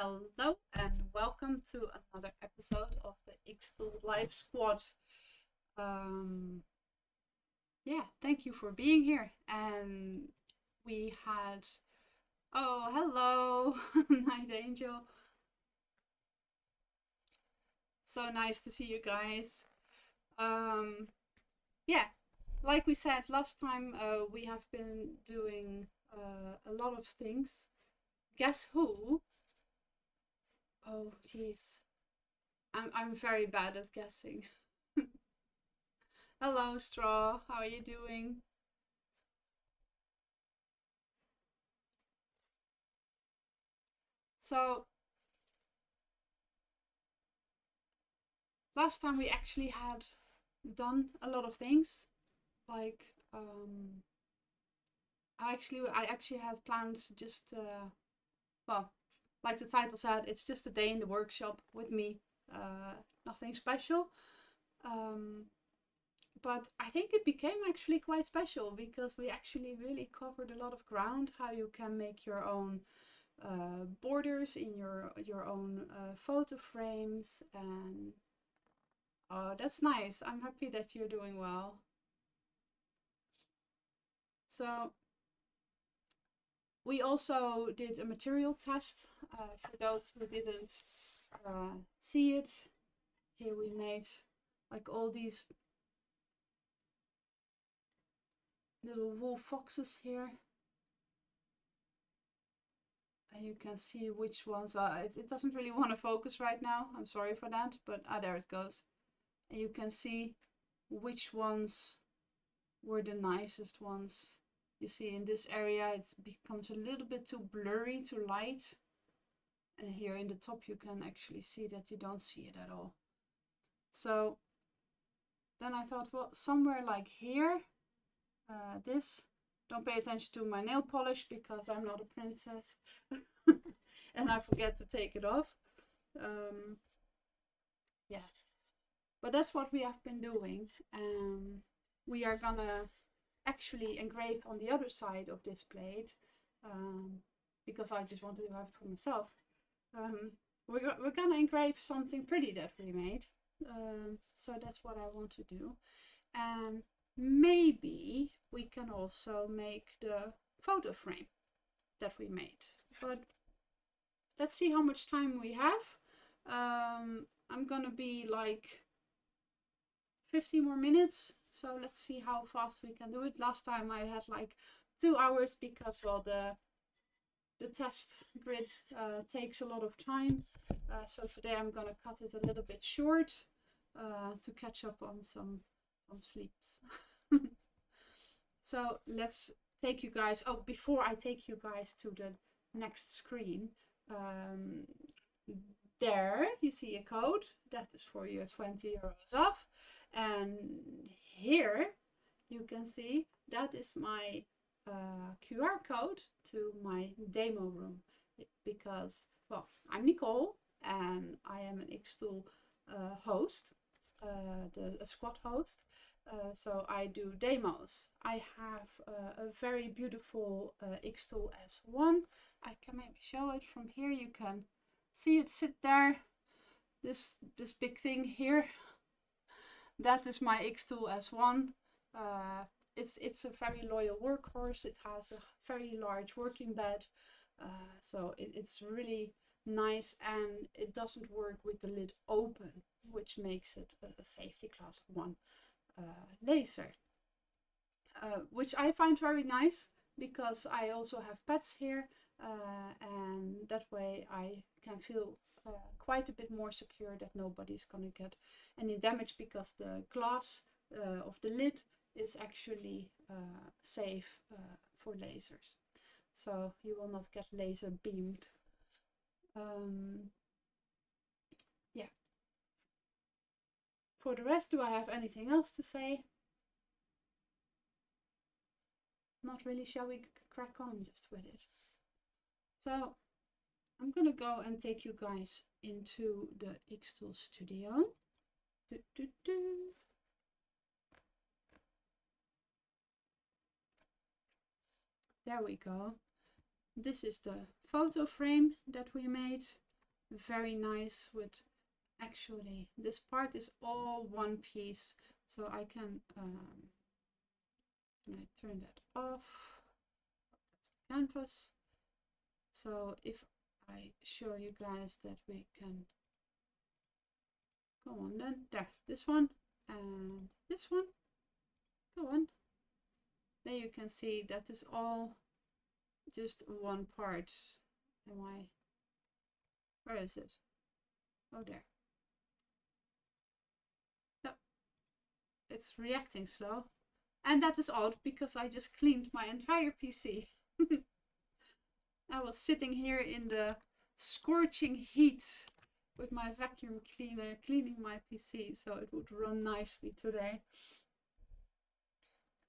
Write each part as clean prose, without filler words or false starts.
Hello and welcome to another episode of the xTool Live Squad. Um, thank you for being here. And we had, oh, hello, Night Angel. So nice to see you guys. Um, yeah, like we said last time, we have been doing a lot of things. Guess who? Oh, jeez. I'm very bad at guessing. Hello, Straw. How are you doing? So last time we actually had done a lot of things. Like I actually had planned just well, like the title said, it's just a day in the workshop with me. Nothing special. Um, but I think it became actually quite special because we actually really covered a lot of ground. How you can make your own borders in your own photo frames, and oh, that's nice. I'm happy that you're doing well. So we also did a material test. For those who didn't see it, here we made like all these little wool foxes here. And you can see which ones are, it doesn't really want to focus right now. I'm sorry for that, but there it goes. And you can see which ones were the nicest ones. You see in this area it becomes a little bit too blurry, too light. And here in the top you can actually see that you don't see it at all. So then I thought, well, somewhere like here, this, don't pay attention to my nail polish because I'm not a princess and I forget to take it off. Yeah, but that's what we have been doing. We are gonna actually engrave on the other side of this plate because I just wanted to have it for myself. We're gonna engrave something pretty that we made. So that's what I want to do. And maybe we can also make the photo frame that we made. But let's see how much time we have. I'm gonna be like 15 more minutes. So let's see how fast we can do it. Last time I had like 2 hours because, well, the test grid takes a lot of time. So today I'm gonna cut it a little bit short to catch up on some sleeps. So let's take you guys, oh, before I take you guys to the next screen, there you see a code that is for your 20 euros off. And here you can see that is my QR code to my demo room, because, well, I'm Nicole and I am an xTool host, a squad host. So I do demos. I have a very beautiful xTool S1. I can maybe show it from here. You can see it sit there. This big thing here. That is my xTool S1. It's a very loyal workhorse. It has a very large working bed, so it's really nice, and it doesn't work with the lid open, which makes it a safety class 1 laser, which I find very nice because I also have pets here, and that way I can feel quite a bit more secure that nobody's gonna get any damage, because the glass of the lid is actually safe for lasers, so you will not get laser beamed. Yeah. For the rest, do I have anything else to say? Not really. Shall we crack on just with it? So I'm gonna go and take you guys into the xTool studio. There we go. This is the photo frame that we made. very nice with, actually, this part is all one piece. So I can turn that off. That's canvas. So if I show you guys that we can go on, then there, this one and this one, go on. Then you can see that is all just one part. Where is it? Oh, there. No, it's reacting slow. And that is odd because I just cleaned my entire PC. I was sitting here in the scorching heat with my vacuum cleaner cleaning my PC so it would run nicely today.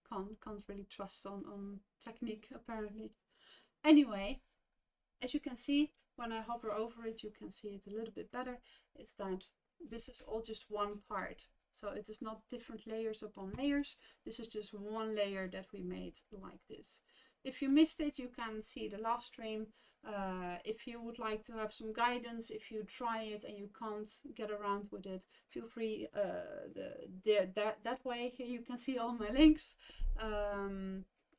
Can't really trust on technique apparently. Anyway, as you can see, when I hover over it, you can see it a little bit better. Is that this is all just one part. So it is not different layers upon layers. This is just one layer that we made like this. If you missed it, you can see the last stream. If you would like to have some guidance, if you try it and you can't get around with it, feel free that way. Here you can see all my links.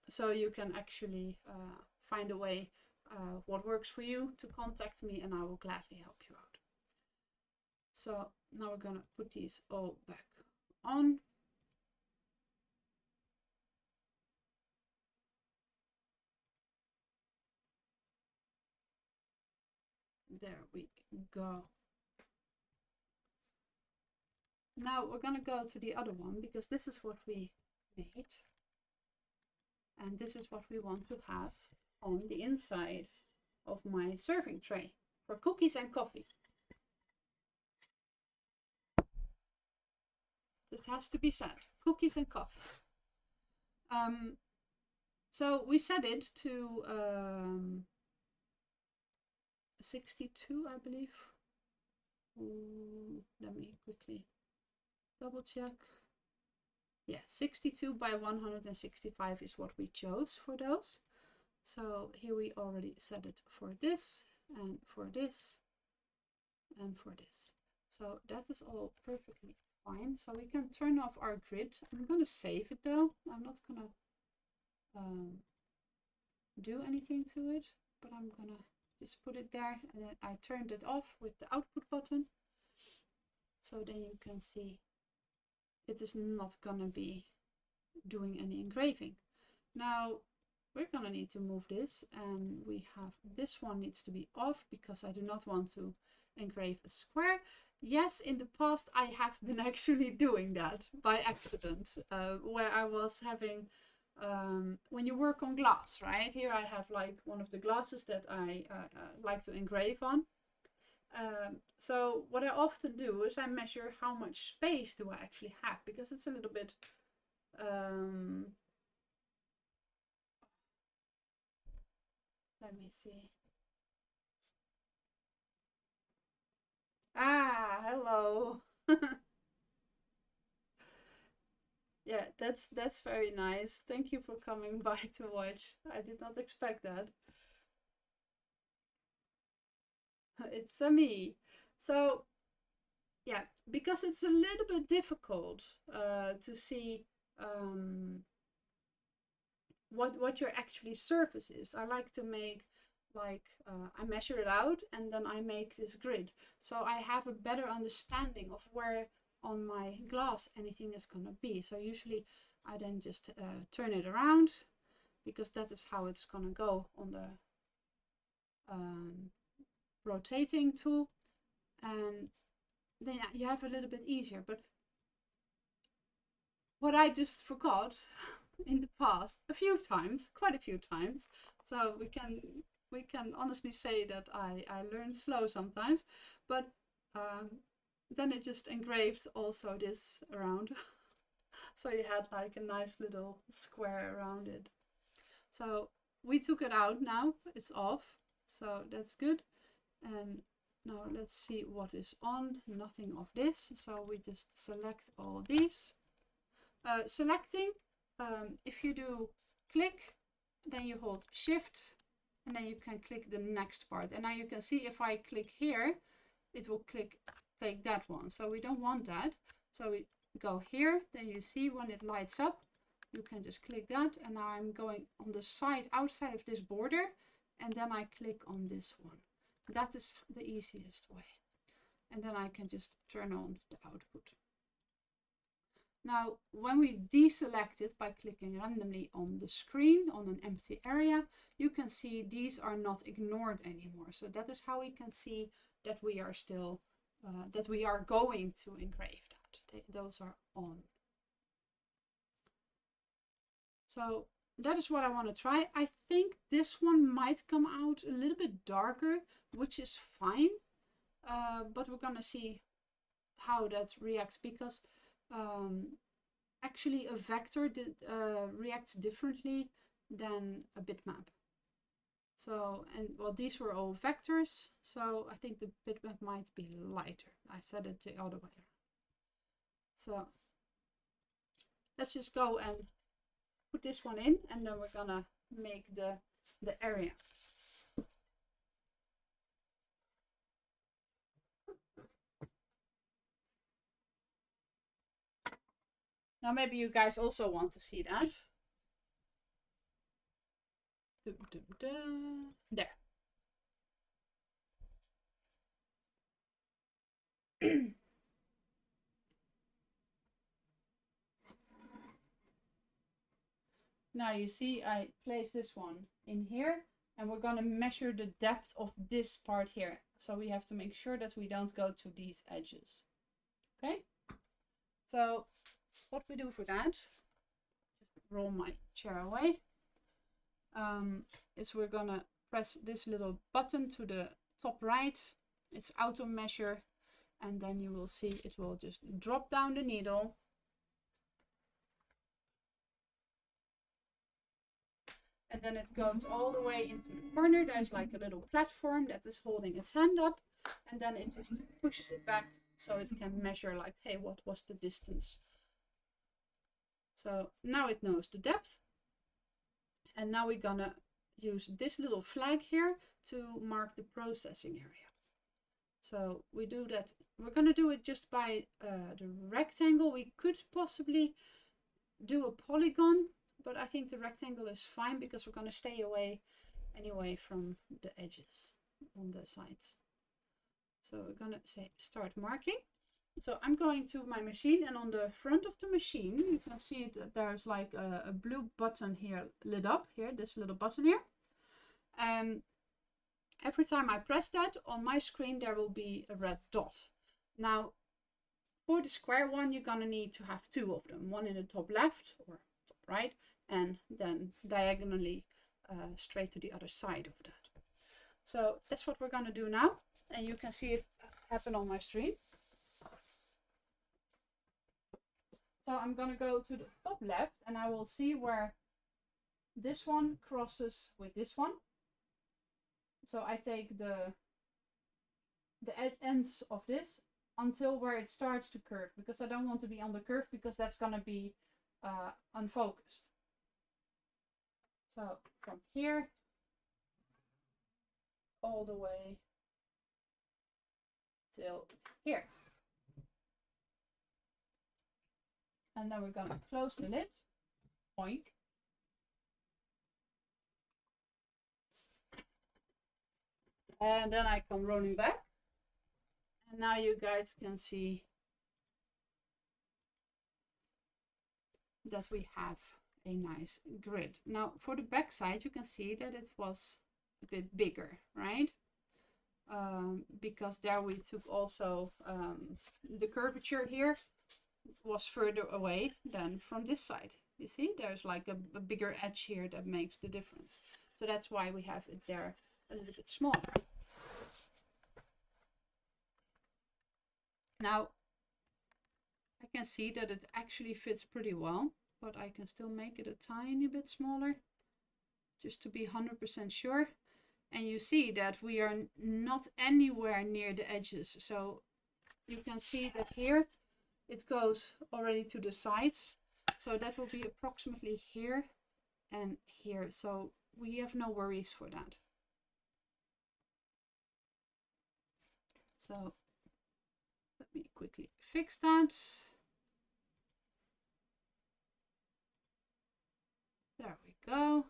So you can actually find a way what works for you to contact me, and I will gladly help you out. So now we're gonna put these all back on. There we go. Now we're gonna go to the other one because this is what we made. And this is what we want to have on the inside of my serving tray for cookies and coffee. This has to be said, cookies and coffee. So we set it to 62, I believe. Let me quickly double check. Yeah, 62 by 165 is what we chose for those. So here we already set it for this and for this and for this. So that is all perfectly fine. So we can turn off our grid. I'm going to save it though. I'm not going to do anything to it, but I'm going to just put it there, and then I turned it off with the output button. So then you can see it is not going to be doing any engraving. Now we're going to need to move this, and we have this one needs to be off because I do not want to engrave a square. Yes, in the past I have been actually doing that by accident, where I was having when you work on glass, right? Here I have like one of the glasses that I like to engrave on. So what I often do is I measure how much space do I actually have, because it's a little bit let me see. Ah, hello. Yeah, that's very nice. Thank you for coming by to watch. I did not expect that. It's me. So yeah, because it's a little bit difficult to see what your actually surface is. I like to make like I measure it out and then I make this grid, so I have a better understanding of where on my glass anything is gonna be. So usually I then just turn it around, because that is how it's gonna go on the rotating tool, and then you have a little bit easier. But what I just forgot in the past, a few times, quite a few times, so we can honestly say that I learn slow sometimes, but then it just engraved also this around. So you had like a nice little square around it. So we took it out now, it's off, so that's good. And now let's see what is on. Nothing of this, so we just select all these. Selecting, if you do click, then you hold shift, and then you can click the next part. And now you can see if I click here, it will take that one. So we don't want that. So we go here, then you see when it lights up, you can just click that. And now I'm going on the side, outside of this border, and then I click on this one. That is the easiest way. And then I can just turn on the output. Now, when we deselect it by clicking randomly on the screen on an empty area, you can see these are not ignored anymore. So that is how we can see that we are still, that we are going to engrave that. Those are on. So that is what I want to try. I think this one might come out a little bit darker, which is fine. But we're going to see how that reacts, because actually a vector reacts differently than a bitmap. So, and well, these were all vectors, so I think the bitmap might be lighter. I said it the other way around. So let's just go and put this one in, and then we're gonna make the area. Now maybe you guys also want to see that. There. Now you see I place this one in here, and we're going to measure the depth of this part here. So we have to make sure that we don't go to these edges. Okay, so what we do for that, just roll my chair away, is we're going to press this little button to the top right. It's auto measure, and then you will see it will just drop down the needle. And then it goes all the way into the corner. There's like a little platform that is holding its hand up, and then it just pushes it back so it can measure like, hey, what was the distance? So now it knows the depth. And now we're gonna use this little flag here to mark the processing area. So we do that. We're gonna do it just by the rectangle. We could possibly do a polygon, but I think the rectangle is fine because we're going to stay away anyway from the edges on the sides. So we're going to say start marking. So I'm going to my machine, and on the front of the machine you can see that there's like a blue button here lit up here, this little button here. Every time I press that on my screen there will be a red dot. Now for the square one you're going to need to have two of them, one in the top left or top right, and then diagonally straight to the other side of that. So that's what we're going to do now, and you can see it happen on my screen. So I'm going to go to the top left, and I will see where this one crosses with this one. So I take the ends of this until where it starts to curve, because I don't want to be on the curve, because that's going to be unfocused. So from here all the way till here. And then we're going to close the lid. Oink. And then I come rolling back. And now you guys can see that we have a nice grid. Now for the back side you can see that it was a bit bigger, right? Because there we took also the curvature here was further away than from this side. You see there's like a bigger edge here that makes the difference. So that's why we have it there a little bit smaller. Now I can see that it actually fits pretty well, but I can still make it a tiny bit smaller just to be 100% sure. And you see that we are not anywhere near the edges. So you can see that here it goes already to the sides. So that will be approximately here and here. So we have no worries for that. So let me quickly fix that. There we go.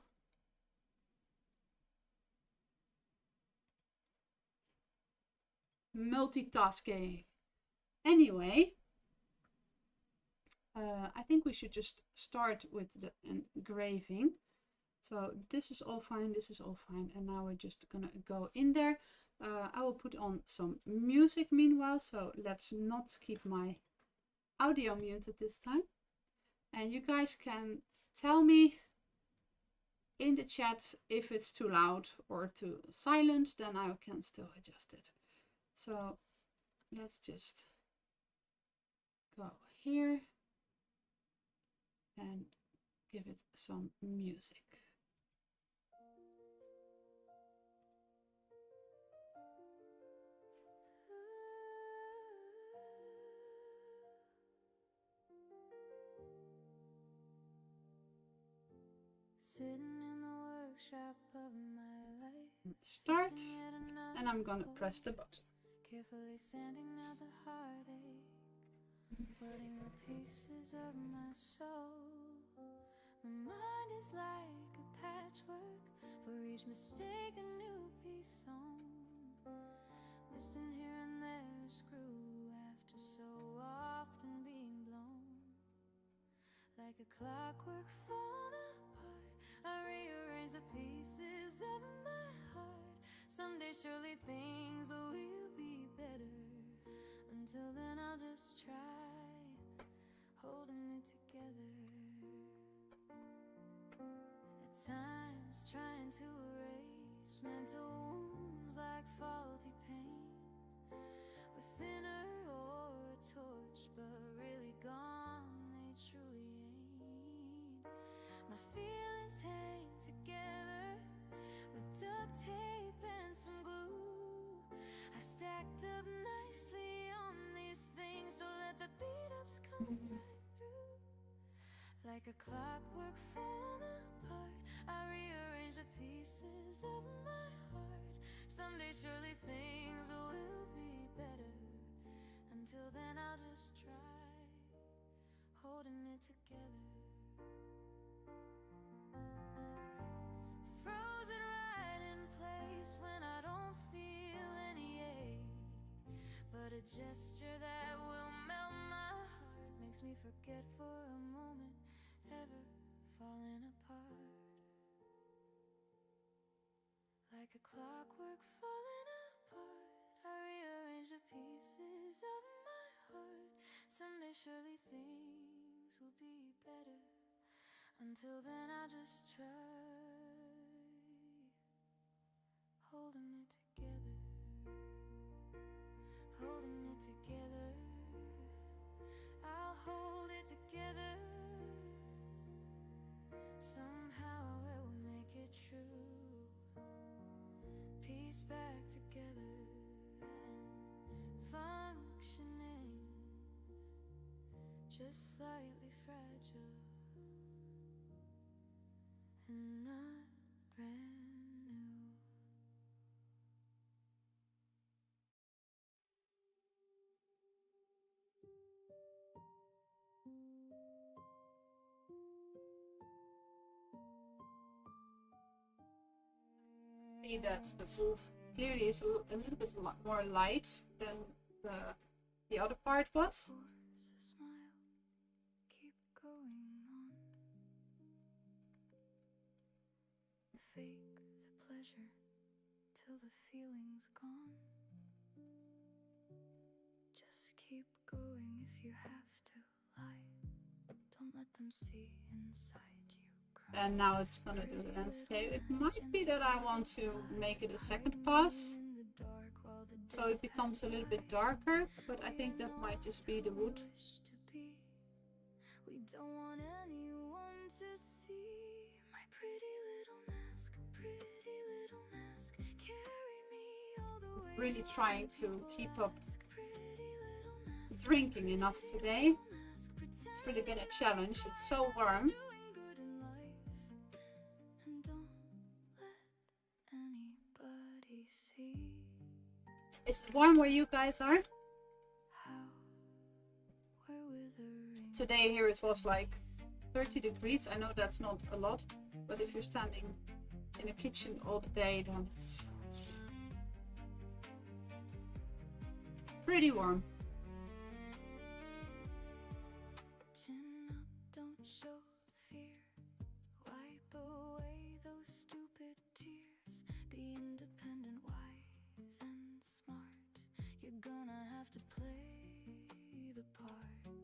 Multitasking. Anyway, I think we should just start with the engraving. So this is all fine, this is all fine, and now we're just gonna go in there. I will put on some music meanwhile, so let's not keep my audio muted this time. And you guys can tell me in the chat if it's too loud or too silent, then I can still adjust it. So let's just go here and give it some music. Sitting in the workshop of my life. Start, and I'm gonna press the button. Carefully sanding out the heartache, welding the pieces of my soul. My mind is like a patchwork, for each mistake a new piece sewn. Missing here and there a screw after so often being blown. Like a clockwork falling apart, I rearrange the pieces of my heart. Someday surely things will be better. Until then I'll just try holding it together. At times trying to erase mental wounds like faulty paint with thinner or a torch, but really gone they truly ain't. My feelings hang together with duct tape and some glue. I stacked up nicely on these things, so let the beat-ups come right through. Like a clockwork falling apart, I rearrange the pieces of my heart. Someday surely things will be better. Until then I'll just try holding it together. Frozen right in place when I don't feel any ache, but a gesture that will melt my heart makes me forget for a moment ever falling apart. Like a clockwork falling apart, I rearrange the pieces of my heart. Someday surely things will be better. Until then I'll just try holding it together. Holding it together. I'll hold it together. Somehow it will make it true. Piece back together and functioning, just slightly fragile and not brand new. See that the wolf clearly is a little bit more light than the other part was. Force a smile, keep going on. Fake the pleasure till the feeling's gone. Just keep going if you have to lie. Don't let them see inside you. And now it's gonna do the landscape. It might be that I want to make it a second pass, so it becomes a little bit darker, but I think that might just be the wood. We don't want anyone to see my pretty little mask, pretty little mask. Carry me all the way. Really trying to keep up drinking enough today. It's really been a challenge. It's so warm. Is it warm where you guys are? How Today here it was like 30 degrees. I know that's not a lot, but if you're standing in a kitchen all the day, then it's pretty warm. Chin up, don't show fear. Wipe away those stupid tears. Be independent, wise and smart. You're gonna have to play the part.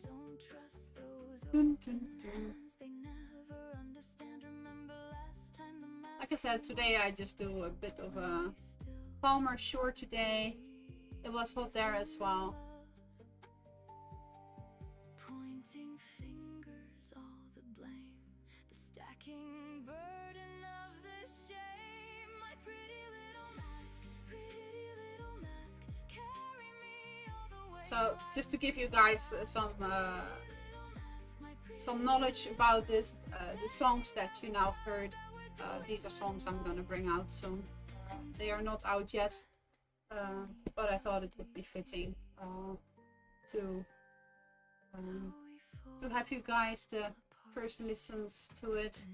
Don't trust those open hands. They never understand. Remember last time the mask. Like I said, today I just do a bit of a farmer short today. It was hot there as well. Pointing fingers, all the blame, the stacking burden of the shame. My pretty little mask, carry me all the way. So just to give you guys some knowledge about this, the songs that you now heard, these are songs I'm gonna bring out soon. They are not out yet, but I thought it would be fitting to have you guys the first listens to it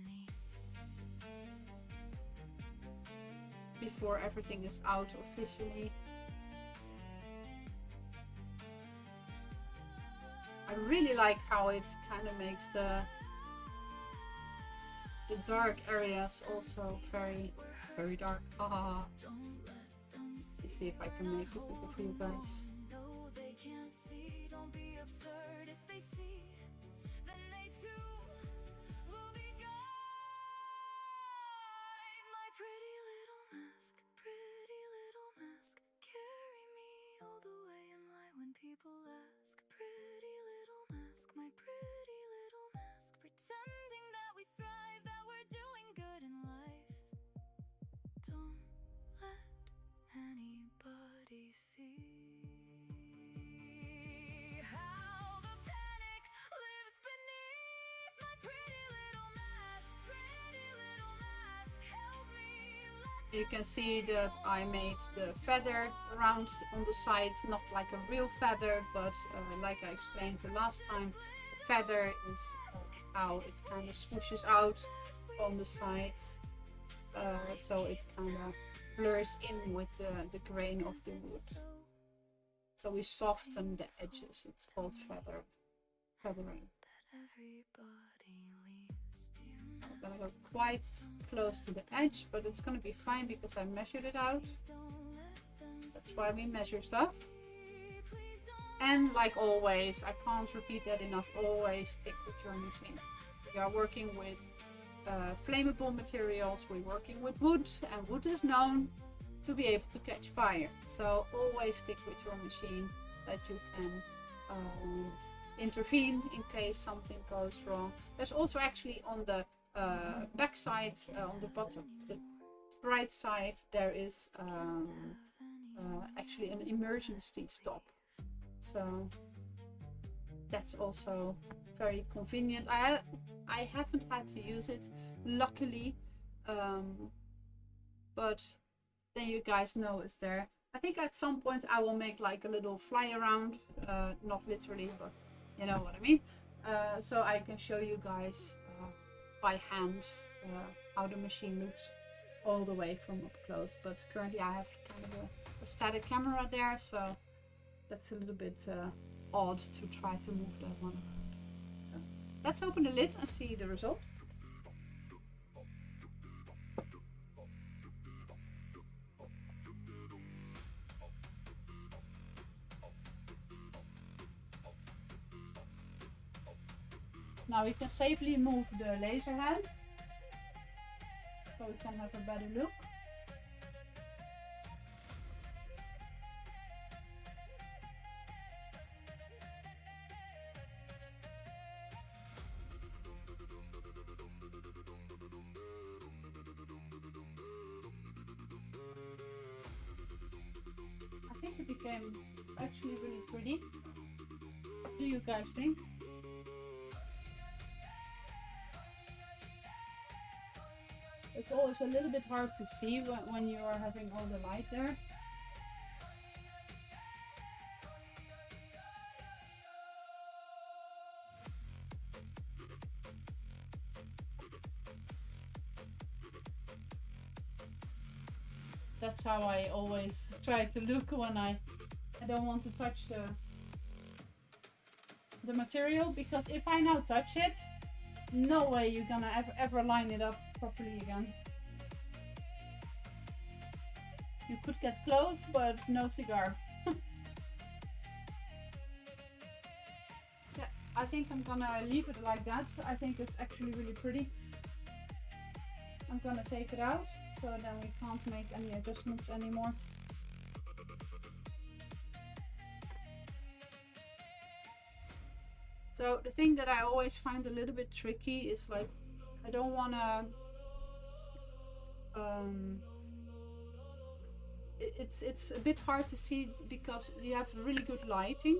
before everything is out officially. I really like how it kind of makes the dark areas also very, very dark. Haha. Let's see if I can make it bigger for you guys. No, they can't see. Don't be absurd. If they see, then they too will be gone. My pretty little mask, carry me all the way and lie when people ask. Pretty little mask, my pretty little mask, pretending that we thrive, that we're doing good in life. Don't let anybody see how the panic lives beneath my pretty little mask. Pretty little mask, help me. You can see that I made the feather around on the sides, not like a real feather, but like I explained the last time, the feather is how it kind of swooshes out on the sides, so it kind of blurs in with the grain of the wood. So we soften the edges. It's called feathering. I'm gonna go quite close to the edge, but it's gonna be fine because I measured it out. That's why we measure stuff. And like always, I can't repeat that enough, always stick with your machine. We are working with flammable materials, we're working with wood, and wood is known to be able to catch fire. So always stick with your machine, that you can intervene in case something goes wrong. There's also actually on the back side, on the bottom, the right side, there is actually an emergency stop. So that's also very convenient. I haven't had to use it, luckily, but then you guys know it's there. I think at some point I will make like a little fly around, not literally, but you know what I mean, so I can show you guys by hand how the machine looks all the way from up close. But currently I have kind of a static camera there, so that's a little bit odd to try to move that one around. So let's open the lid and see the result. Now we can safely move the laser head, so we can have a better look. I think it became actually really pretty. What do you guys think? It's always a little bit hard to see when you are having all the light there. That's how I always try to look when I don't want to touch the material, because if I now touch it, no way you're gonna ever line it up properly again. You could get close, but no cigar. Yeah, I think I'm gonna leave it like that. I think it's actually really pretty. I'm gonna take it out, so then we can't make any adjustments anymore. So the thing that I always find a little bit tricky is like, I don't wanna it's a bit hard to see because you have really good lighting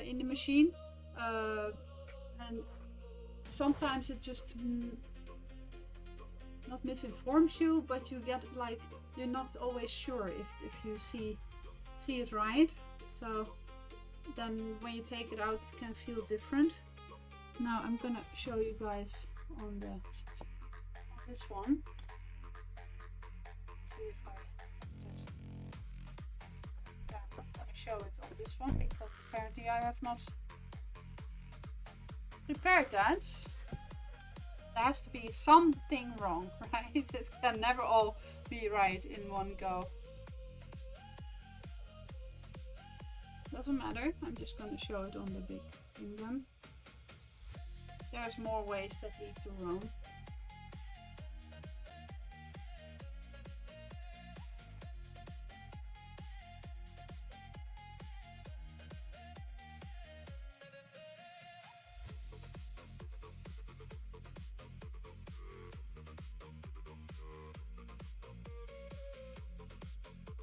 in the machine, and sometimes it just not misinforms you, but you get like, you're not always sure if you see it right. So then when you take it out, it can feel different. Now I'm gonna show you guys on this one. Let's see if I'm not gonna show it on this one because apparently I have not prepared that. There has to be something wrong, right? It can never all be right in one go. Doesn't matter, I'm just going to show it on the big thing then. There's more ways that lead to Rome.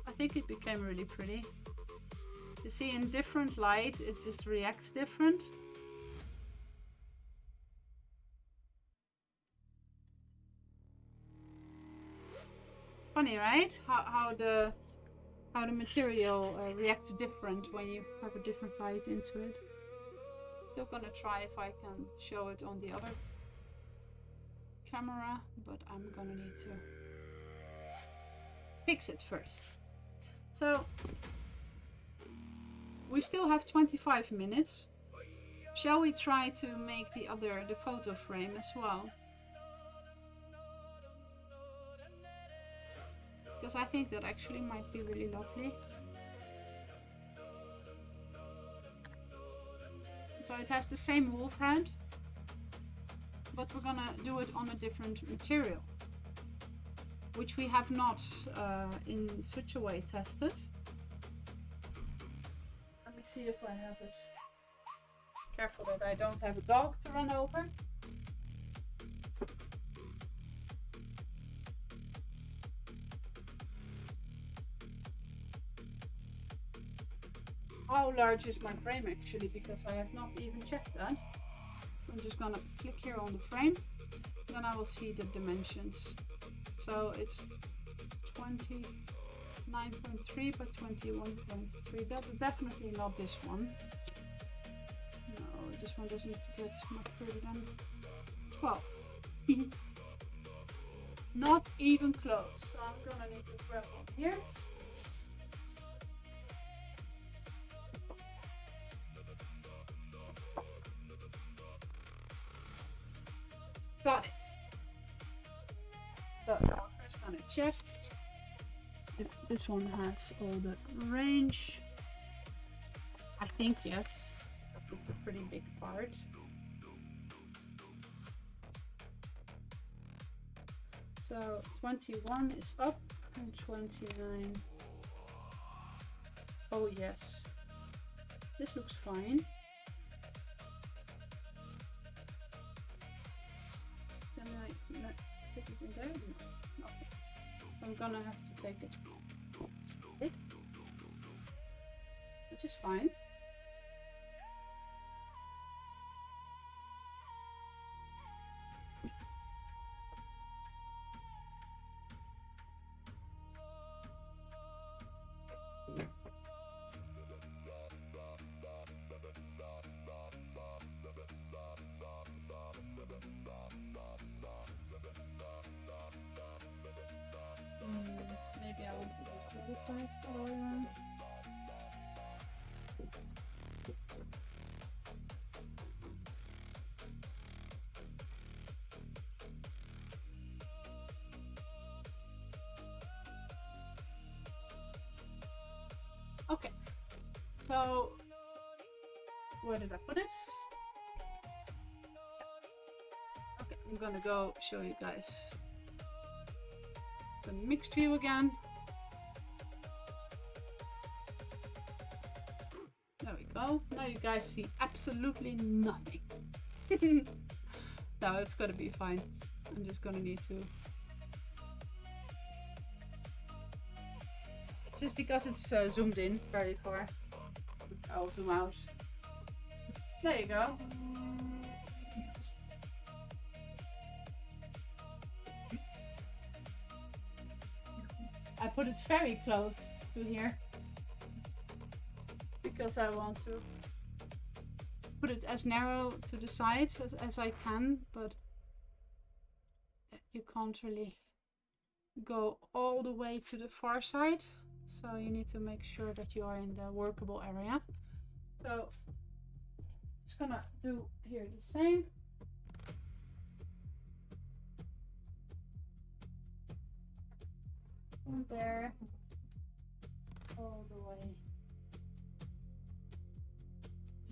I think it became really pretty. You see, in different light, it just reacts different. Funny, right? How the material reacts different when you have a different light into it. Still gonna try if I can show it on the other camera, but I'm gonna need to fix it first. So we still have 25 minutes. Shall we try to make the photo frame as well? Because I think that actually might be really lovely. So it has the same wolf head, but we're gonna do it on a different material, which we have not in such a way tested. Let me see if I have it. Careful that I don't have a dog to run over. How large is my frame actually, because I have not even checked that. I'm just gonna click here on the frame, then I will see the dimensions. So it's 29.3 by 21.3. That's definitely not this one. No, this one doesn't get much further than 12. Not even close. So I'm gonna need to grab one here. Got it. So now I'm first gonna check if this one has all the range. I think yes. It's a pretty big part. So 21 is up and 29. Oh yes. This looks fine. Can I put it in there? No. I'm gonna have to take it, which is fine. Maybe Yeah, we'll do the other side all the way around. Okay, so where did I put it? Okay, I'm gonna go show you guys the mixed view again. There we go. Now you guys see absolutely nothing. No, it's gonna be fine. I'm just gonna need to. It's just because it's zoomed in very far. I'll zoom out. There you go. I put it very close to here because I want to put it as narrow to the side as I can, but you can't really go all the way to the far side, so you need to make sure that you are in the workable area. So just gonna do here the same. From there all the way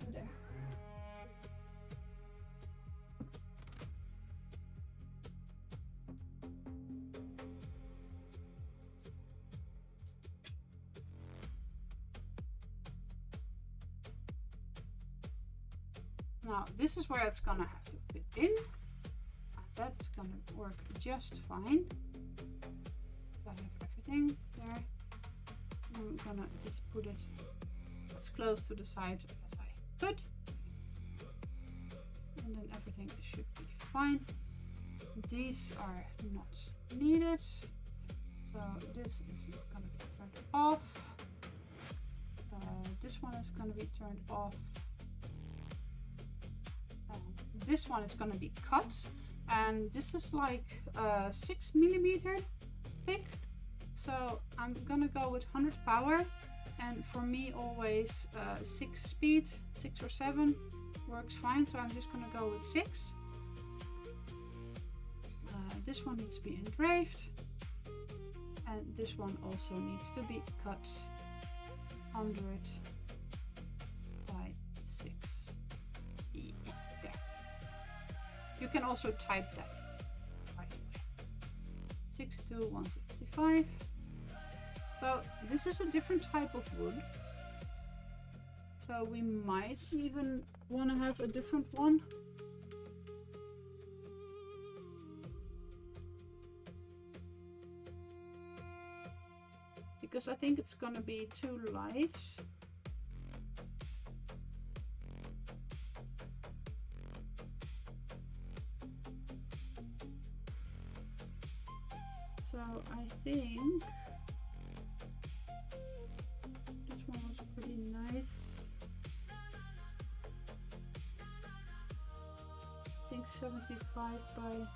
to there. Now this is where it's gonna have to fit in. That's gonna work just fine. I have everything there. I'm gonna just put it as close to the side as I could. And then everything should be fine. These are not needed. So this is gonna be turned off. This one is gonna be turned off. This one is gonna be cut. And this is like 6 millimeter thick. So I'm gonna go with 100 power, and for me always 6 speed, 6 or 7 works fine, so I'm just gonna go with 6. This one needs to be engraved, and this one also needs to be cut 100 by 6. Yeah, there. You can also type that. 62, 165. So this is a different type of wood. So we might even want to have a different one. Because I think it's gonna be too light. So I think this one was pretty nice. I think 75 by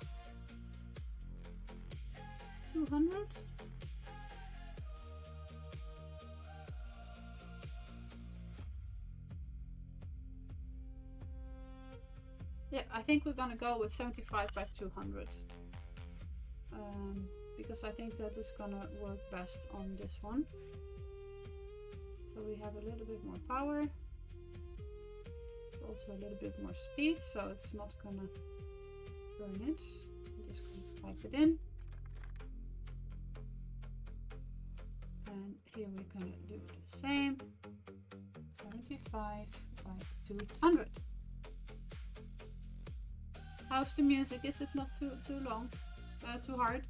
200. Yeah, I think we're gonna go with 75 by 200. Because I think that is gonna work best on this one. So we have a little bit more power, also a little bit more speed, so it's not gonna burn it. I'm just gonna type it in, and here we're gonna do the same. 75 by 200. How's the music? Is it not too long? Too hard?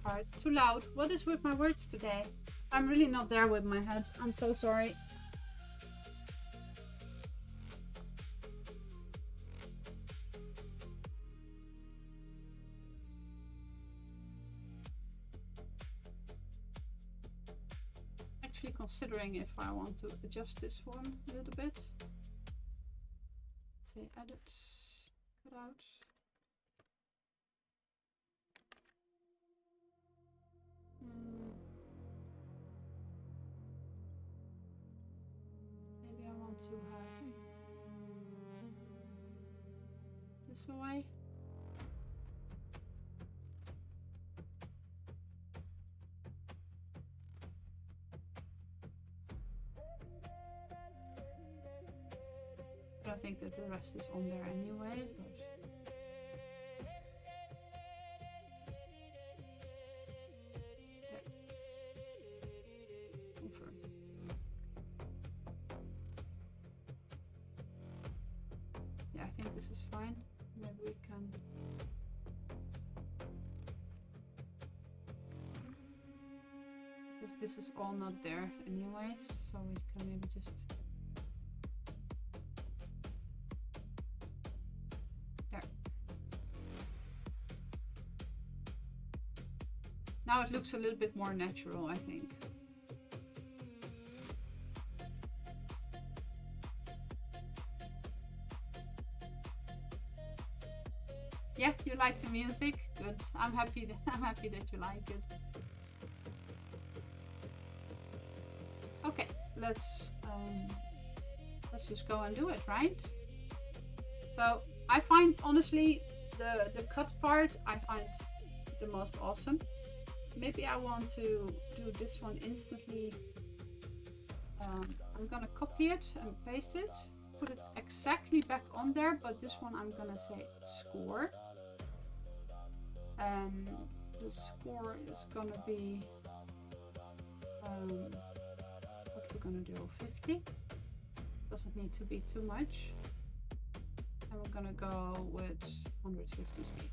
Hard. Too loud. What is with my words today? I'm really not there with my head. I'm so sorry. Actually considering if I want to adjust this one a little bit. Let's say edit. cut out. Maybe I want to have this away. I think that the rest is on there anyway, but confirm. Yeah, I think this is fine. Maybe we can because this is all not there anyway, so we can maybe just now it looks a little bit more natural, I think. Yeah, you like the music? Good. I'm happy that you like it. Okay, let's just go and do it, right? So I find honestly the cut part I find the most awesome. Maybe I want to do this one instantly. I'm gonna copy it and paste it, put it exactly back on there, but this one I'm gonna say score. And the score is gonna be, what we're gonna do, 50. Doesn't need to be too much. And we're gonna go with 150 speed.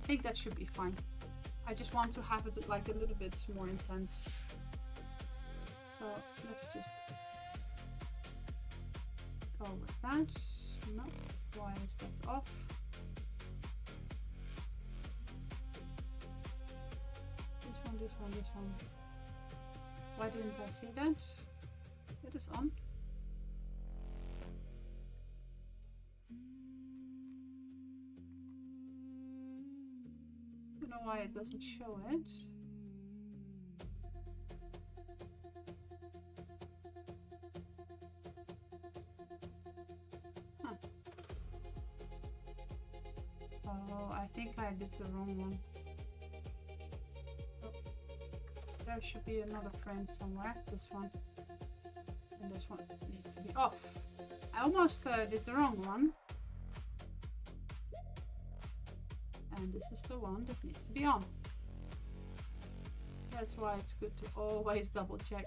I think that should be fine. I just want to have it like a little bit more intense. So let's just go with that. No, why is that off? This one. Why didn't I see that? It is on. I don't know why it doesn't show it. Huh. Oh, I think I did the wrong one. Oh, there should be another frame somewhere. This one. And this one needs to be off. I almost did the wrong one. And this is the one that needs to be on. That's why it's good to always double check.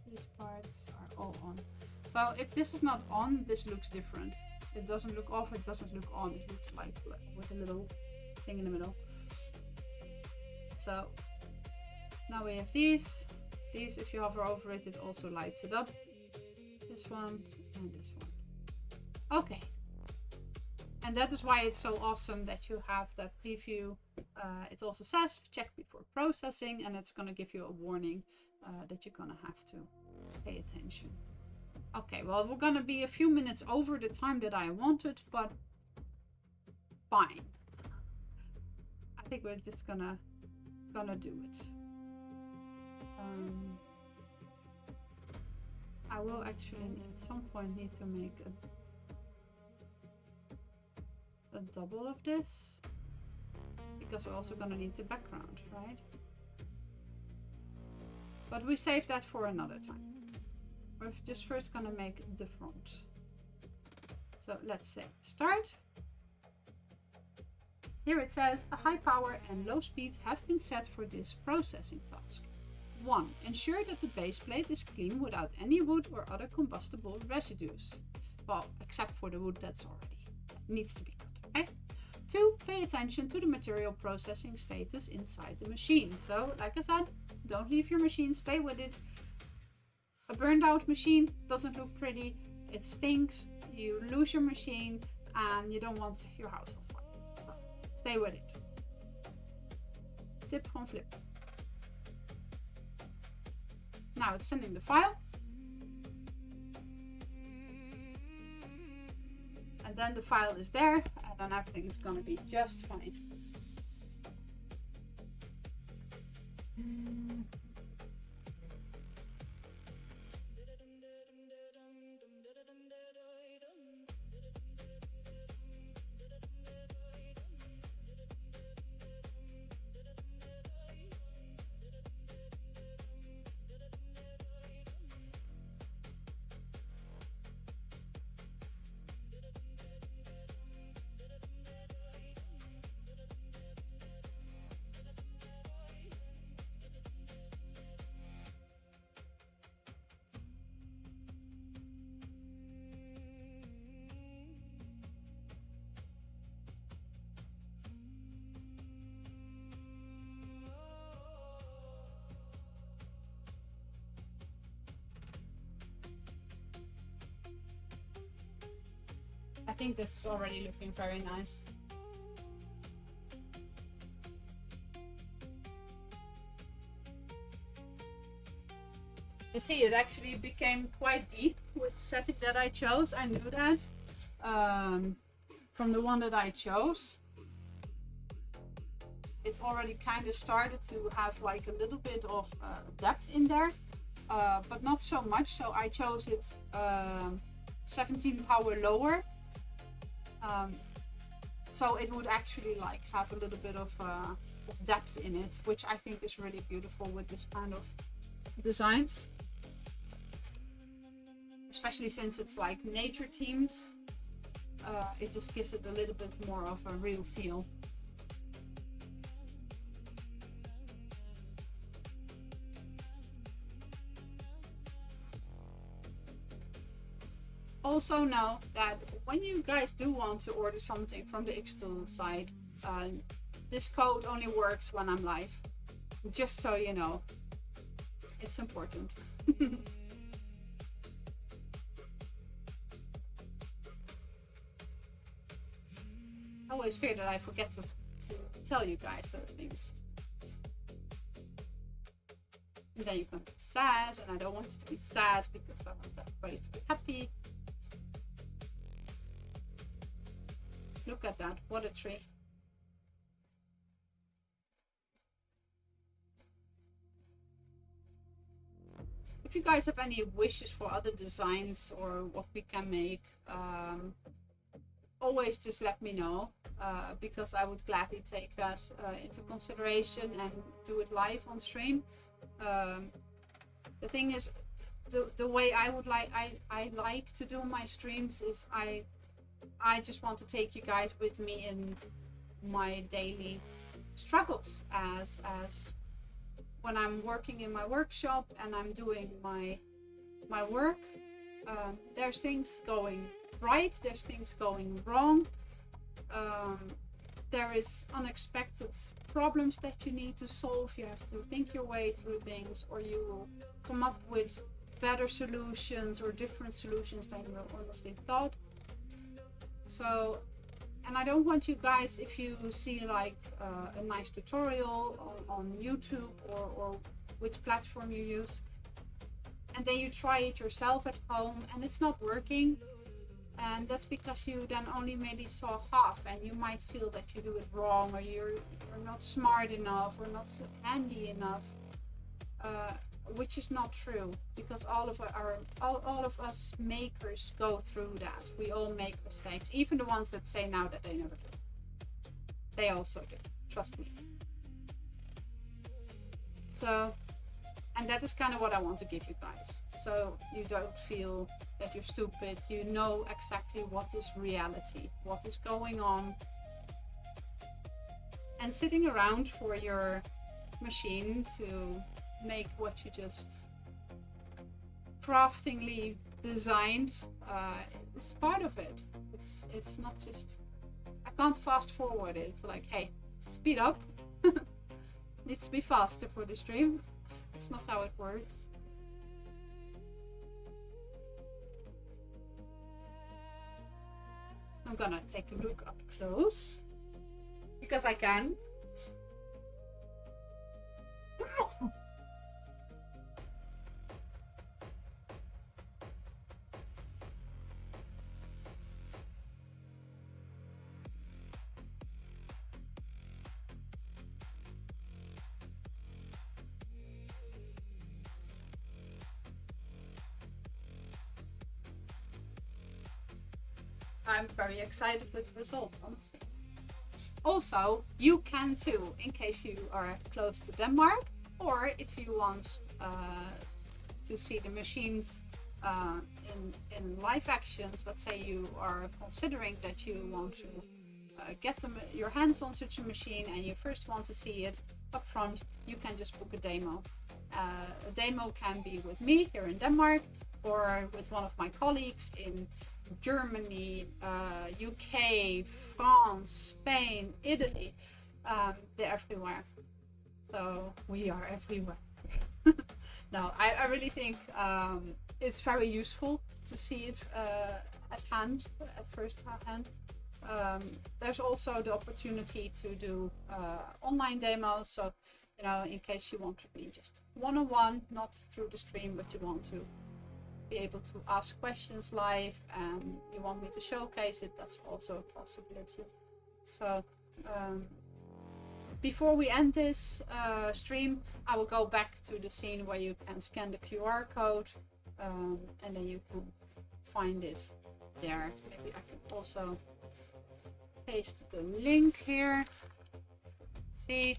These parts are all on. So if this is not on, this looks different. It doesn't look off, it doesn't look on. It looks like with a little thing in the middle. So now we have these. These, if you hover over it, it also lights it up. This one and this one. Okay. And that is why it's so awesome that you have that preview. It also says check before processing, and it's going to give you a warning that you're going to have to pay attention. Okay, well, we're going to be a few minutes over the time that I wanted, but fine. I think we're just gonna do it. I will actually at some point need to make a double of this, because we're also gonna need the background, right? But we save that for another time. We're just first gonna make the front. So let's say start. Here it says a high power and low speed have been set for this processing task. 1. Ensure that the base plate is clean without any wood or other combustible residues. Well, except for the wood that's already needs to be cut, okay? 2. Pay attention to the material processing status inside the machine. So, like I said, don't leave your machine, stay with it. A burned out machine doesn't look pretty, it stinks, you lose your machine, and you don't want your house on fire. So, stay with it. Tip from Flip. Now it's sending the file. And then the file is there, and then everything is gonna be just fine. I think this is already looking very nice. You see, it actually became quite deep with the setting that I chose. I knew that from the one that I chose. It's already kind of started to have like a little bit of depth in there, but not so much. So I chose it 17 power lower. So it would actually like have a little bit of depth in it, which I think is really beautiful with this kind of designs. Especially since it's like nature themed, it just gives it a little bit more of a real feel. Also know that when you guys do want to order something from the xTool site, this code only works when I'm live. Just so you know, it's important. I always fear that I forget to tell you guys those things. And then you can be sad, and I don't want you to be sad because I want everybody to be happy. Look at that, what a tree. If you guys have any wishes for other designs or what we can make, always just let me know, because I would gladly take that into consideration and do it live on stream. The thing is, the way I like to do my streams is I just want to take you guys with me in my daily struggles as when I'm working in my workshop and I'm doing my work. There's things going right, there's things going wrong, there is unexpected problems that you need to solve. You have to think your way through things, or you will come up with better solutions or different solutions than you honestly thought. So, and I don't want you guys, if you see like a nice tutorial on YouTube or which platform you use, and then you try it yourself at home and it's not working, and that's because you then only maybe saw half, and you might feel that you do it wrong, or you're not smart enough or not handy enough, which is not true, because all of us makers go through that. We all make mistakes, even the ones that say now that they never do. They also do, trust me. So, and that is kind of what I want to give you guys, so you don't feel that you're stupid. You know exactly what is reality, what is going on. And sitting around for your machine to make what you just craftingly designed is part of it. It's not just, I can't fast forward it. It's like, hey, speed up. Needs to be faster for the stream. It's not how it works. I'm gonna take a look up close because I can. I'm very excited with the result, honestly. Also, you can too, in case you are close to Denmark, or if you want to see the machines in live actions. Let's say you are considering that you want to get your hands on such a machine and you first want to see it up front, you can just book a demo. A demo can be with me here in Denmark, or with one of my colleagues in Germany, UK, France, Spain, Italy. They're everywhere. So we are everywhere. No, I really think it's very useful to see it at first hand. There's also the opportunity to do online demos. So, you know, in case you want to be just one-on-one, not through the stream, but you want to be able to ask questions live and you want me to showcase it, that's also a possibility. So before we end this stream, I will go back to the scene where you can scan the QR code and then you can find it there. Maybe I can also paste the link here. Let's see.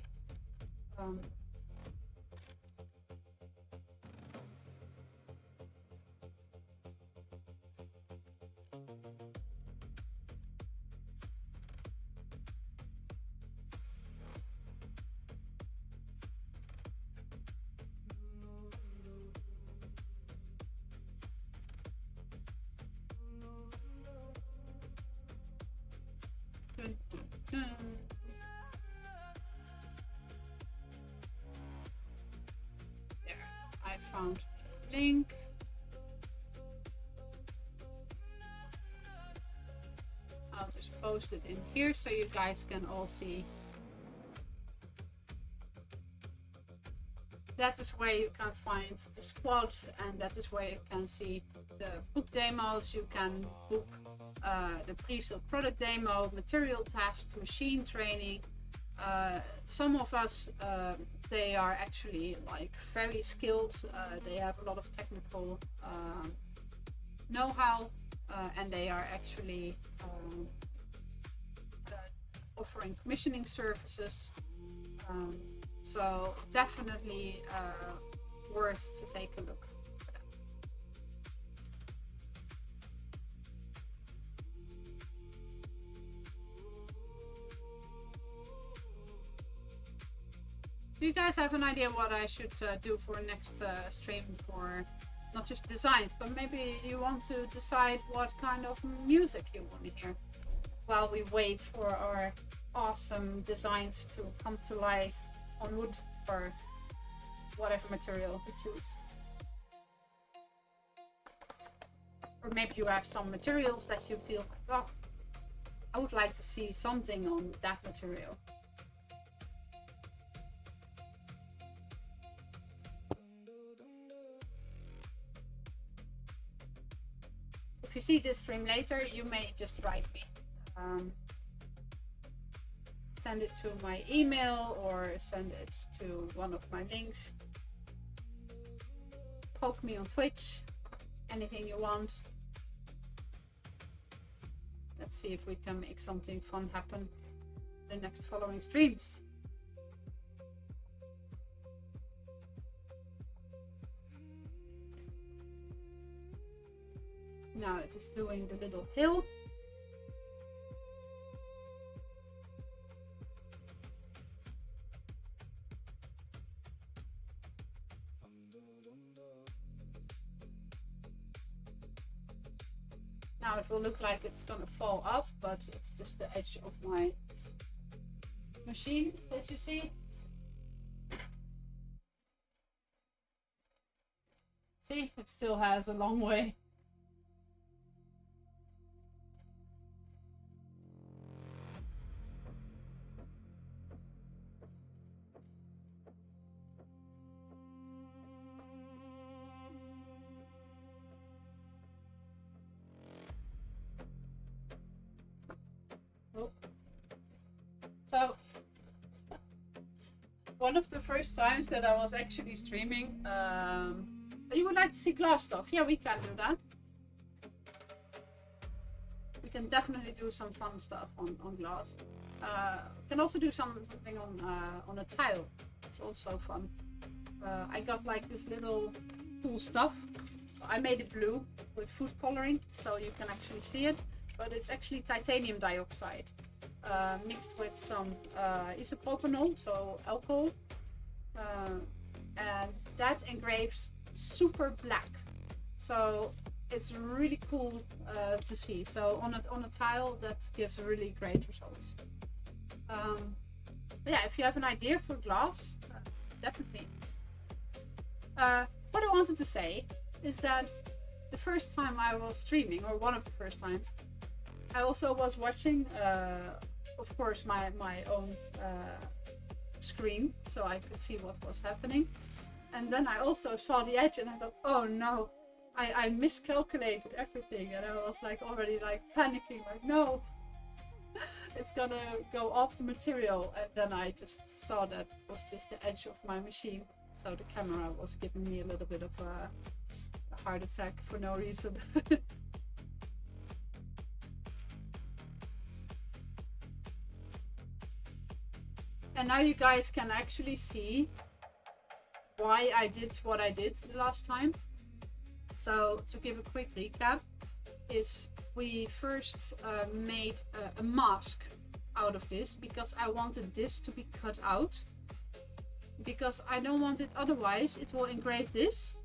There, I found a link. I'll just post it in here so you guys can all see. That is where you can find the squad, and that is where you can see the book demos. You can book the pre-sale product demo, material test, machine training. Some of us, they are actually like very skilled. They have a lot of technical know-how, and they are actually offering commissioning services. So definitely worth to take a look. Do you guys have an idea what I should do for next stream, for not just designs, but maybe you want to decide what kind of music you want to hear while we wait for our awesome designs to come to life on wood or whatever material we choose? Or maybe you have some materials that you feel, oh, I would like to see something on that material. If you see this stream later, you may just write me. Send it to my email or send it to one of my links. Poke me on Twitch, anything you want. Let's see if we can make something fun happen in the next following streams. Now it is doing the little hill. Now it will look like it's gonna fall off, but it's just the edge of my machine that you see. See, it still has a long way. So, one of the first times that I was actually streaming, you would like to see glass stuff? Yeah, we can do that. We can definitely do some fun stuff on glass. Can also do something on a tile. It's also fun. I got like this little cool stuff. I made it blue with food coloring, so you can actually see it. But it's actually titanium dioxide mixed with some isopropanol, so alcohol, and that engraves super black. So it's really cool to see. So on a tile, that gives really great results. But yeah, if you have an idea for glass, definitely. What I wanted to say is that the first time I was streaming, or one of the first times, I also was watching, of course, my own screen, so I could see what was happening. And then I also saw the edge, and I thought, oh no, I miscalculated everything, and I was like already like panicking, like no, it's gonna go off the material. And then I just saw that it was just the edge of my machine, so the camera was giving me a little bit of a heart attack for no reason. And now you guys can actually see why I did what I did the last time. So to give a quick recap, is we first made a mask out of this because I wanted this to be cut out, because I don't want it, otherwise it will engrave this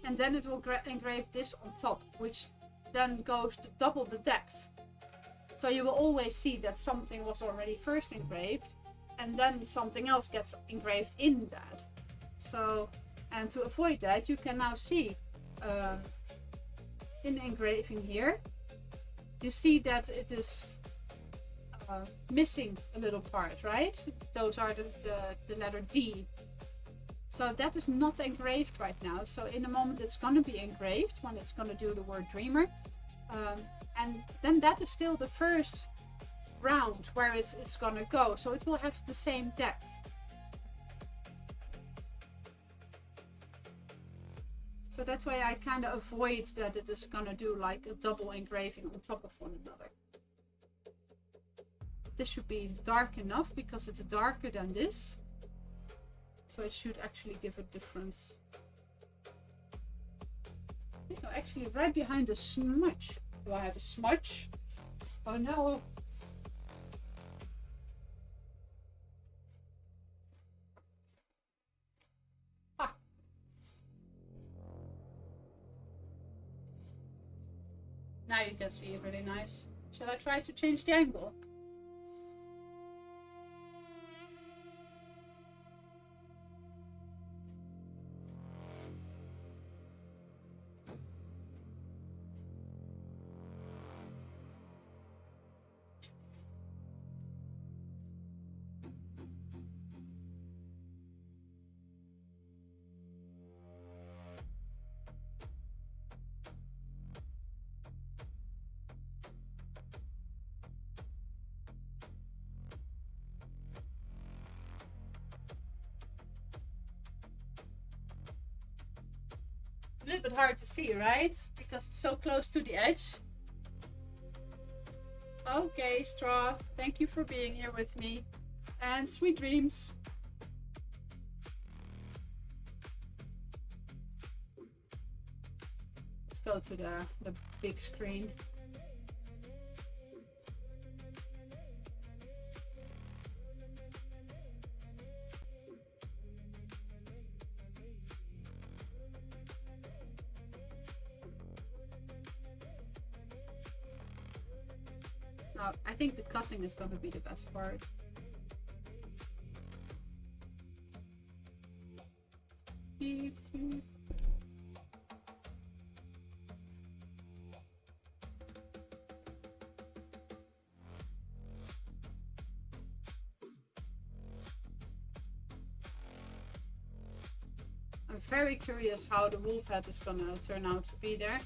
and then it will engrave this on top, which then goes to double the depth. So you will always see that something was already first engraved and then something else gets engraved in that. So, and to avoid that, you can now see in the engraving here, you see that it is missing a little part, right? Those are the letter D. So that is not engraved right now. So in a moment it's going to be engraved when it's going to do the word dreamer. And then that is still the first round where it's going to go. So it will have the same depth. So that way I kind of avoid that it is going to do like a double engraving on top of one another. This should be dark enough because it's darker than this. So it should actually give a difference. No, actually right behind the smudge. Do I have a smudge? Oh no. Ah. Now you can see it really nice. Shall I try to change the angle? A little bit hard to see, right? Because it's so close to the edge. Okay, Straw, thank you for being here with me. And sweet dreams. Let's go to the big screen. Now, I think the cutting is going to be the best part. Beep, beep. I'm very curious how the wolf head is going to turn out to be there.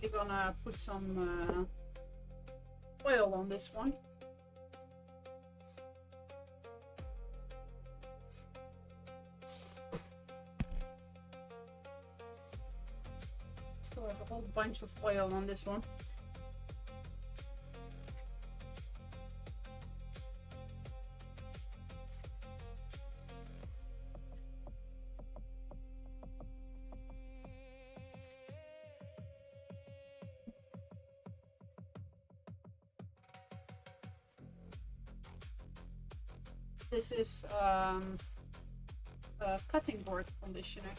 Actually gonna put some oil on this one. So I have a whole bunch of oil on this one. This is a cutting board conditioner.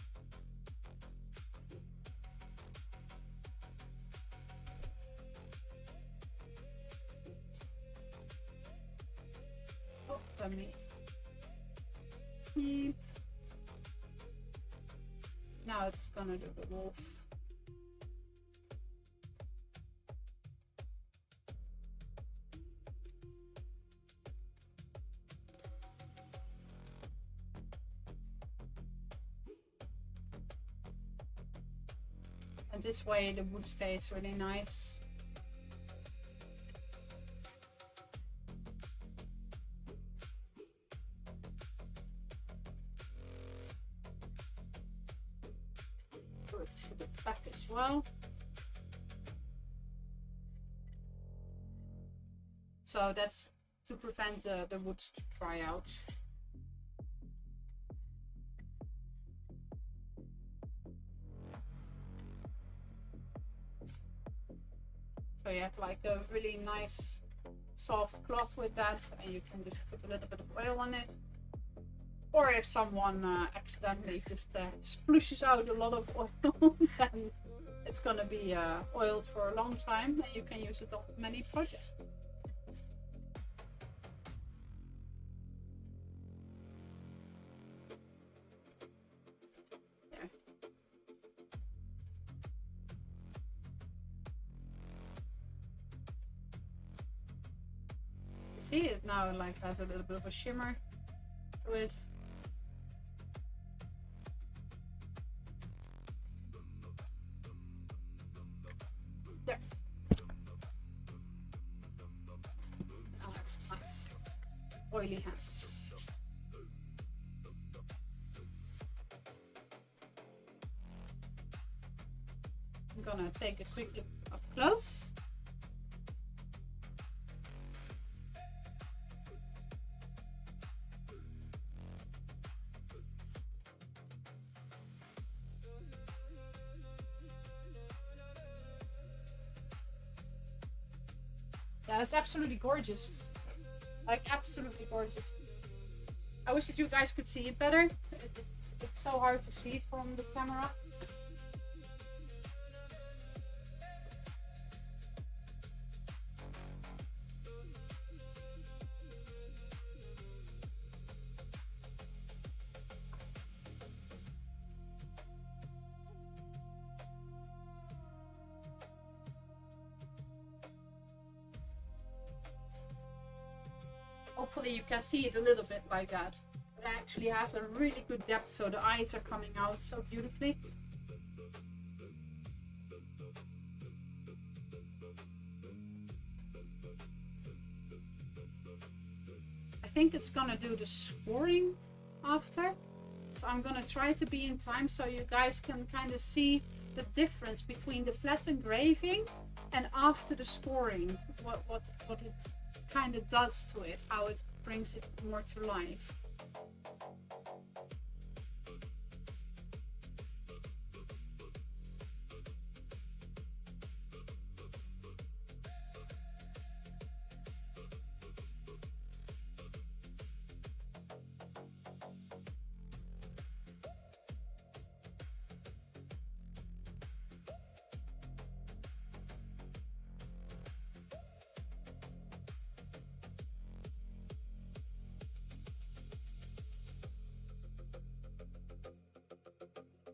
Oh, let me. Now it's gonna do the wolf. And this way the wood stays really nice. Good for the back as well. So that's to prevent the wood to dry out. So you have like a really nice soft cloth with that, and you can just put a little bit of oil on it. Or if someone accidentally just splooshes out a lot of oil, then it's gonna be oiled for a long time, and you can use it on many projects. See, it now like has a little bit of a shimmer to it. There. Oh, nice. Oily hands. I'm gonna take a quick look up close. Yeah, it's absolutely gorgeous. Like, absolutely gorgeous. I wish that you guys could see it better. It's so hard to see from the camera. Hopefully you can see it a little bit like that. It actually has a really good depth, so the eyes are coming out so beautifully. I think it's gonna do the scoring after. So I'm gonna try to be in time so you guys can kind of see the difference between the flat engraving and after the scoring. What it kind of does to it, how it brings it more to life.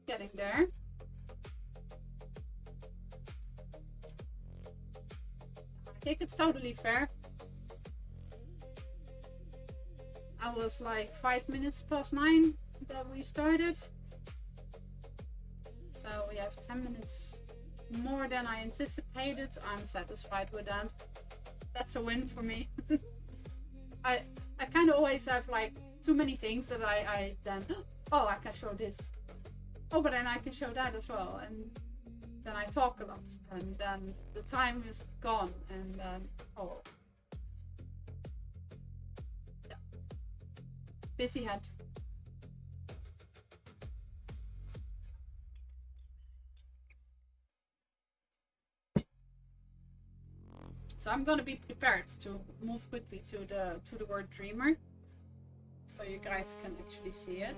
Getting there. I think it's totally fair. I was like 5 minutes past 9 that we started. So we have 10 minutes more than I anticipated. I'm satisfied with that. That's a win for me. I kind of always have like too many things that I then, oh, I can show this. Oh, but then I can show that as well. And then I talk a lot, and then the time is gone, and then, oh. Yeah. Busy head. So I'm gonna be prepared to move quickly to the word dreamer, so you guys can actually see it.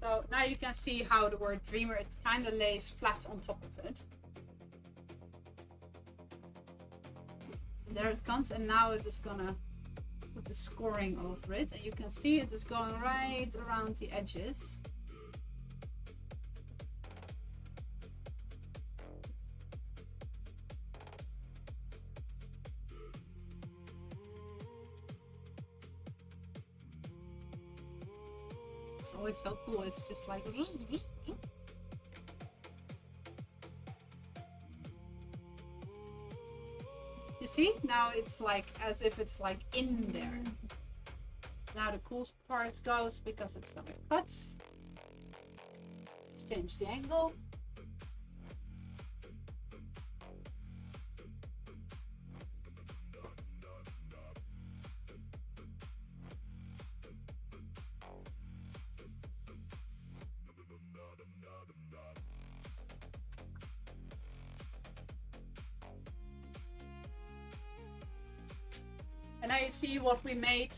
So now you can see how the word dreamer, it kind of lays flat on top of it. There it comes, and now it is gonna put the scoring over it, and you can see it is going right around the edges. It's always so cool. It's just like you see, now it's like as if it's like in there. Now the cool part goes because it's gonna cut. Let's change the angle. And now you see what we made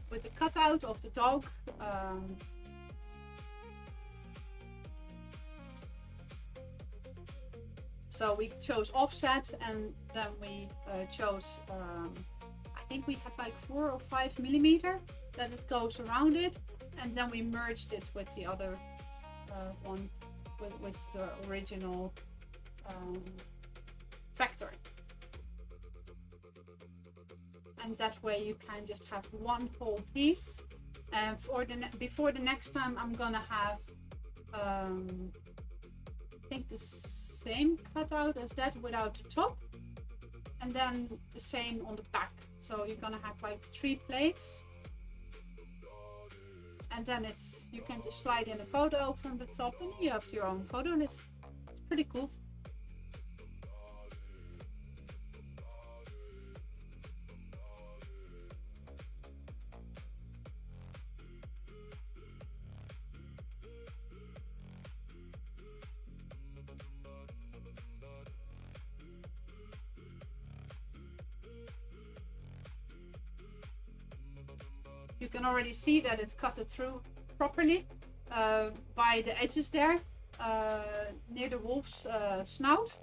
with the cutout of the dog. So we chose offset, and then we chose, I think we have like 4 or 5 millimeter that it goes around it, and then we merged it with the other one, with the original factor. And that way you can just have one whole piece. And for before the next time, I'm gonna have I think the same cutout as that without the top, and then the same on the back. So you're gonna have like 3 plates, and then you can just slide in a photo from the top, and you have your own photo list. It's pretty cool. You can already see that it cut it through properly by the edges there near the wolf's snout.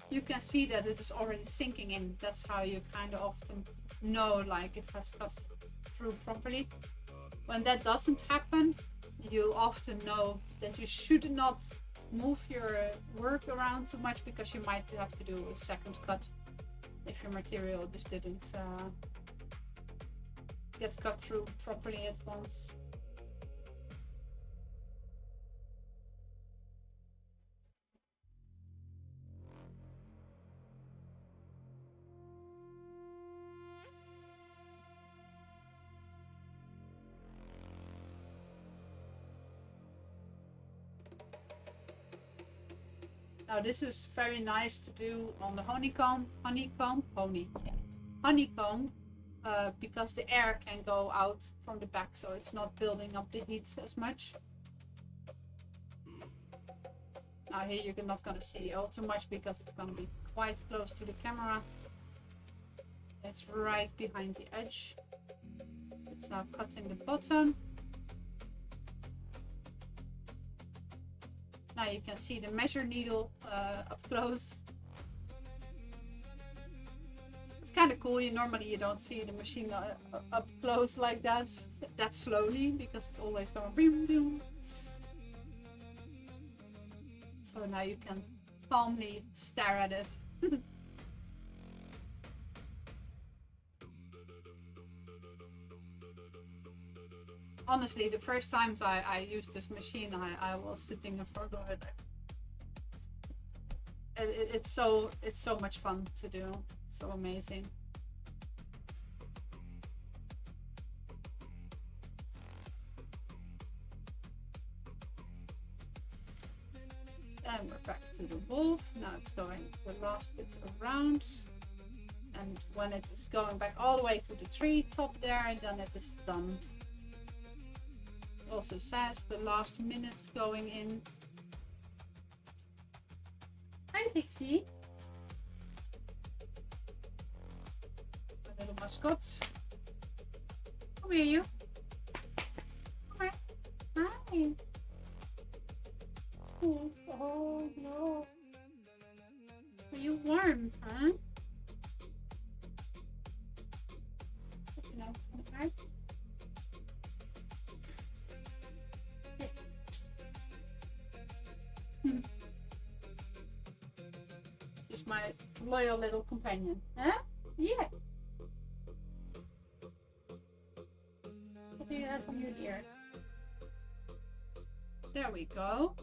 You can see that it is already sinking in. That's how you kind of often know like it has cut through properly. When that doesn't happen, you often know that you should not move your work around too much, because you might have to do a second cut if your material just didn't get cut through properly at once. Now this is very nice to do on the honeycomb, because the air can go out from the back, so it's not building up the heat as much. Now here you're not going to see all too much because it's going to be quite close to the camera. It's right behind the edge. It's now cutting the bottom. Now you can see the measure needle up close. It's kind of cool. Normally you don't see the machine up close like that slowly, because it's always going boom, boom. So now you can calmly stare at it. Honestly, the first times I used this machine, I was sitting in front of it. It's so much fun to do. It's so amazing. And we're back to the wolf. Now it's going the last bits around. And when it is going back all the way to the tree top there, then it is done. It also says the last minutes going in. Hi Pixie. My little mascot. Come here, you. Come here. Hi. Oh no. Are you warm, huh? No, okay. She's my loyal little companion, huh? Yeah. What do you have on your ear? There we go.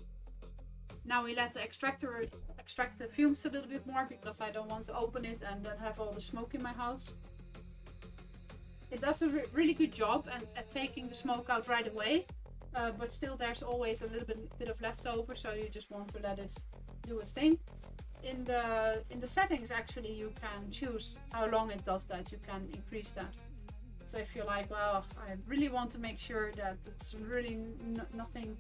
Now we let the extractor extract the fumes a little bit more, because I don't want to open it and then have all the smoke in my house. It does a really good job at taking the smoke out right away, but still there's always a little bit of leftover, so you just want to let it do its thing. In the settings, actually, you can choose how long it does that. You can increase that. So if you're like, well, I really want to make sure that it's really nothing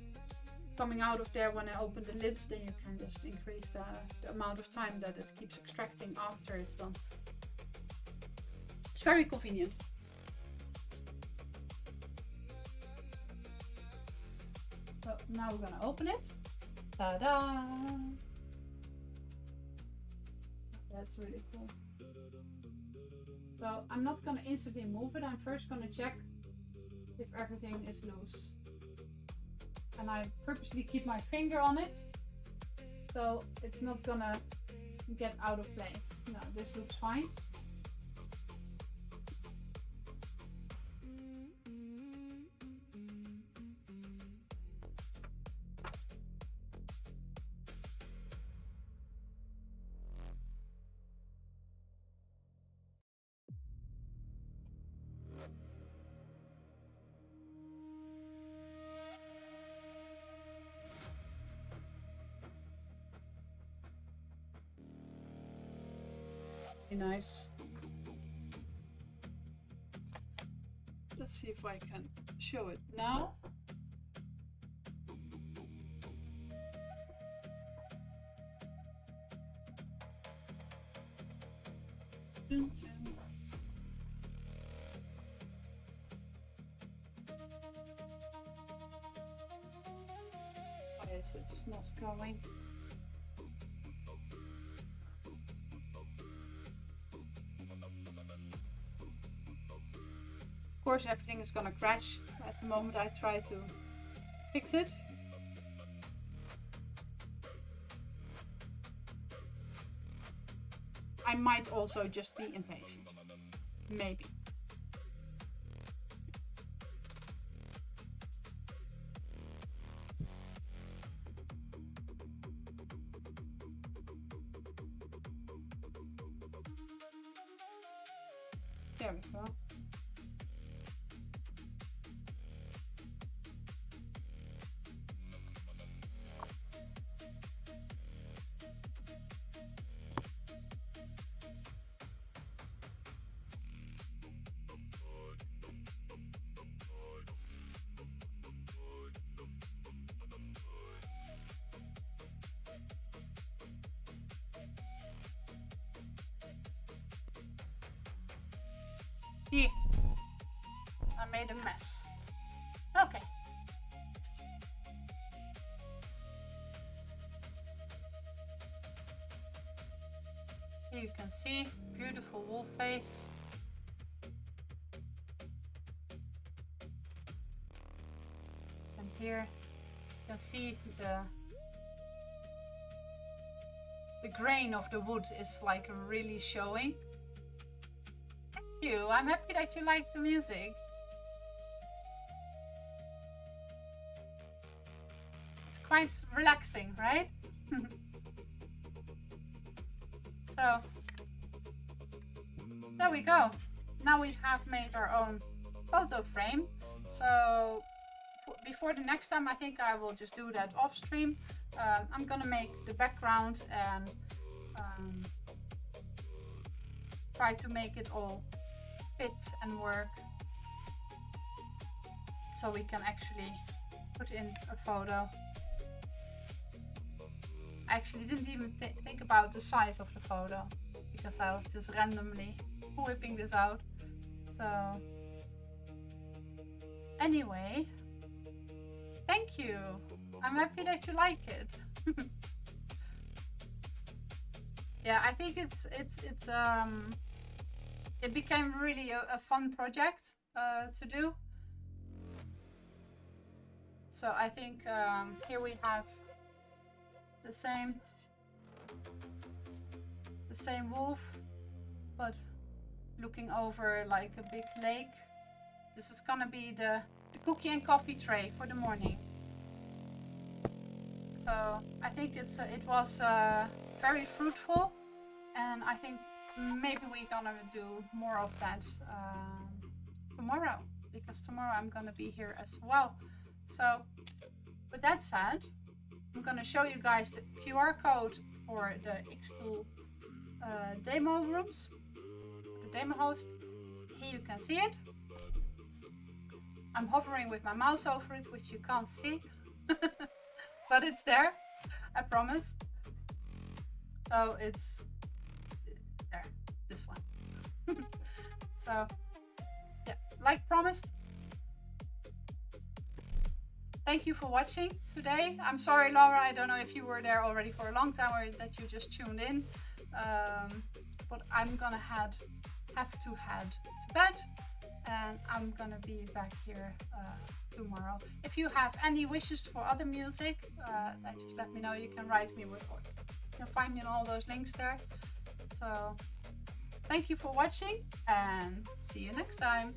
coming out of there when I open the lid, then you can just increase the amount of time that it keeps extracting after it's done. It's very convenient. So now we're gonna open it. Ta-da! That's really cool. So I'm not gonna instantly move it. I'm first gonna check if everything is loose. And I purposely keep my finger on it, so it's not gonna get out of place. No, this looks fine. Nice. Let's see if I can show it now. Why is it not going? Of course, everything is gonna crash at the moment I try to fix it. I might also just be impatient. Maybe. There we go. Here, I made a mess. Okay. Here you can see beautiful wolf face. And here you can see the grain of the wood is like really showing. Thank you. I'm happy that you like the music. It's quite relaxing, right? So there we go. Now we have made our own photo frame. So before the next time, I think I will just do that off stream. I'm gonna make the background and try to make it all fit and work, so we can actually put in a photo. I actually didn't even think about the size of the photo because I was just randomly whipping this out. So anyway, thank you. I'm happy that you like it. Yeah, I think it became really a fun project to do. So I think here we have the same wolf, but looking over like a big lake. This is gonna be the cookie and coffee tray for the morning. So I think it was very fruitful, and I think maybe we're gonna do more of that tomorrow, because tomorrow I'm gonna be here as well. So with that said, I'm gonna show you guys the QR code for the xTool demo rooms, the demo host. Here you can see it. I'm hovering with my mouse over it, which you can't see, but it's there, I promise. So it's there, this one. So yeah, like promised. Thank you for watching today. I'm sorry, Laura, I don't know if you were there already for a long time or that you just tuned in. But I'm gonna have to head to bed, and I'm gonna be back here tomorrow. If you have any wishes for other music, just let me know. You can write me with, or you can find me in all those links there. So thank you for watching, and see you next time.